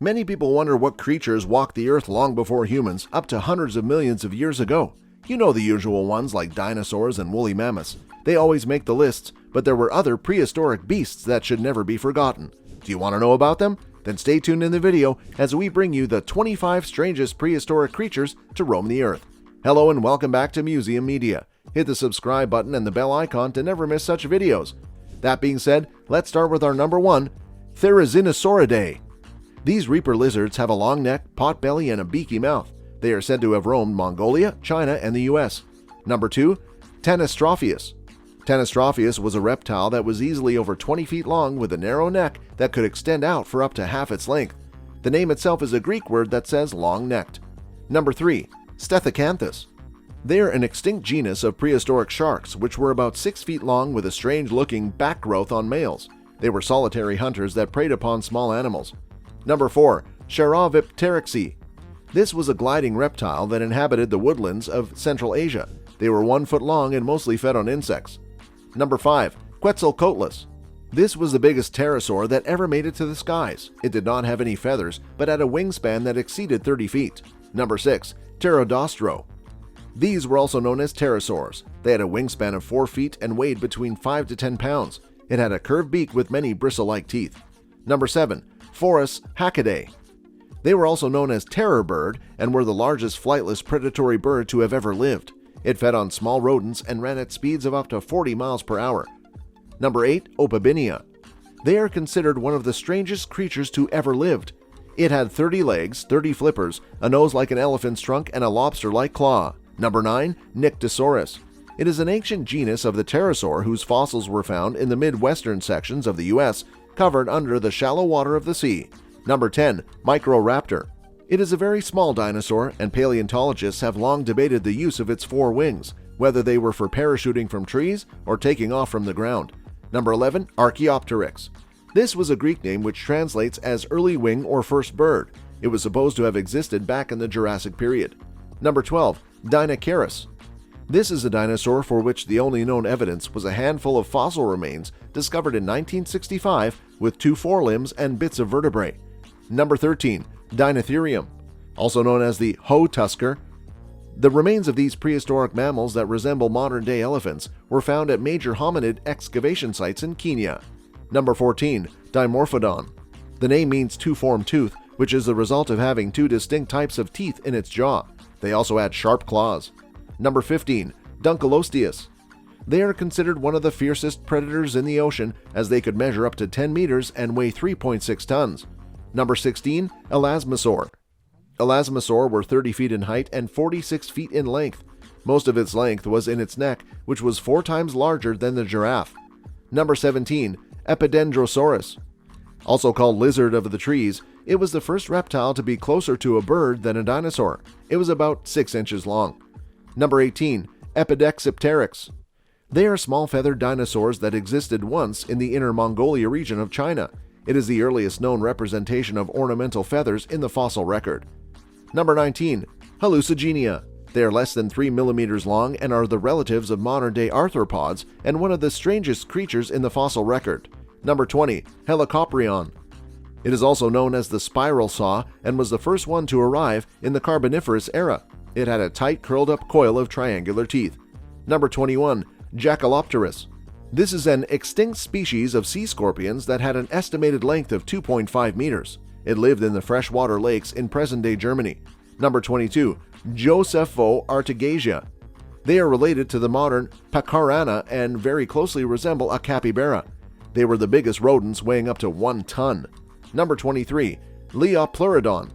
Many people wonder what creatures walked the earth long before humans, up to hundreds of millions of years ago. You know the usual ones like dinosaurs and woolly mammoths. They always make the lists, but there were other prehistoric beasts that should never be forgotten. Do you want to know about them? Then stay tuned in the video as we bring you the 25 strangest prehistoric creatures to roam the earth. Hello and welcome back to Museum Media. Hit the subscribe button and the bell icon to never miss such videos. That being said, let's start with our number 1, Therizinosura. These reaper lizards have a long neck, pot belly, and a beaky mouth. They are said to have roamed Mongolia, China, and the US. Number 2, Tanystropheus. Tanystropheus was a reptile that was easily over 20 feet long with a narrow neck that could extend out for up to half its length. The name itself is a Greek word that says long-necked. Number 3, Stethocanthus. They are an extinct genus of prehistoric sharks which were about 6 feet long with a strange-looking back growth on males. They were solitary hunters that preyed upon small animals. Number 4, Archaeopteryx. This was a gliding reptile that inhabited the woodlands of Central Asia. They were 1 foot long and mostly fed on insects. Number 5, Quetzalcoatlus. This was the biggest pterosaur that ever made it to the skies. It did not have any feathers, but had a wingspan that exceeded 30 feet. Number 6, Pterodaustro. These were also known as pterosaurs. They had a wingspan of 4 feet and weighed between 5 to 10 pounds. It had a curved beak with many bristle-like teeth. Number 7, Forus hackidae. They were also known as terror bird and were the largest flightless predatory bird to have ever lived. It fed on small rodents and ran at speeds of up to 40 miles per hour. Number 8, Opibinia. They are considered one of the strangest creatures to ever lived. It had 30 legs, 30 flippers, a nose like an elephant's trunk, and a lobster-like claw. Number 9, Nyctosaurus. It is an ancient genus of the pterosaur whose fossils were found in the midwestern sections of the US, covered under the shallow water of the sea. Number 10, Microraptor. It is a very small dinosaur, and paleontologists have long debated the use of its 4 wings, whether they were for parachuting from trees or taking off from the ground. Number 11, Archaeopteryx. This was a Greek name which translates as early wing or first bird. It was supposed to have existed back in the Jurassic period. Number 12, Dynatherium. This is a dinosaur for which the only known evidence was a handful of fossil remains discovered in 1965 with 2 forelimbs and bits of vertebrae. Number 13, Dynatherium, also known as the hoe tusker. The remains of these prehistoric mammals that resemble modern-day elephants were found at major hominid excavation sites in Kenya. Number 14, Dimorphodon. The name means two-formed tooth, which is the result of having 2 distinct types of teeth in its jaw. They also had sharp claws. Number 15, Dunkleosteus. They are considered one of the fiercest predators in the ocean as they could measure up to 10 meters and weigh 3.6 tons. Number 16, Elasmosaur. Elasmosaur were 30 feet in height and 46 feet in length. Most of its length was in its neck, which was 4 times larger than the giraffe. Number 17, Epidendrosaurus. Also called lizard of the trees, it was the first reptile to be closer to a bird than a dinosaur. It was about 6 inches long. Number 18, Epidendrosaurus. They are small feathered dinosaurs that existed once in the Inner Mongolia region of China. It is the earliest known representation of ornamental feathers in the fossil record. Number 19, Hallucigenia. They are less than 3 millimeters long and are the relatives of modern-day arthropods and one of the strangest creatures in the fossil record. Number 20, Helicopterion. It is also known as the spiral saw and was the first one to arrive in the Carboniferous era. It had a tight curled-up coil of triangular teeth. Number 21, Jackalopterus. This is an extinct species of sea scorpions that had an estimated length of 2.5 meters. It lived in the freshwater lakes in present-day Germany. Number 22, Josephoartigasia. They are related to the modern Pacarana and very closely resemble a capybara. They were the biggest rodents, weighing up to 1 ton. Number 23, Liapleridon.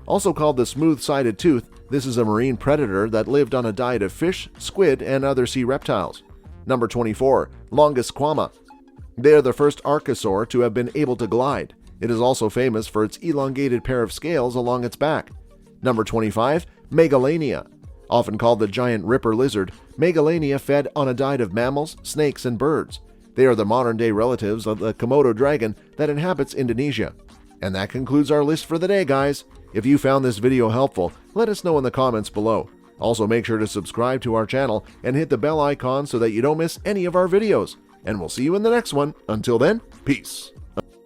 Also called the smooth-sided tooth, this is a marine predator that lived on a diet of fish, squid, and other sea reptiles. Number 24, Longusquama. They are the first archosaur to have been able to glide. It is also famous for its elongated pair of scales along its back. Number 25, Megalania. Often called the giant ripper lizard, Megalania fed on a diet of mammals, snakes, and birds. They are the modern-day relatives of the Komodo dragon that inhabits Indonesia. And that concludes our list for the day, guys. If you found this video helpful, let us know in the comments below. Also, make sure to subscribe to our channel and hit the bell icon so that you don't miss any of our videos. And we'll see you in the next one. Until then, peace.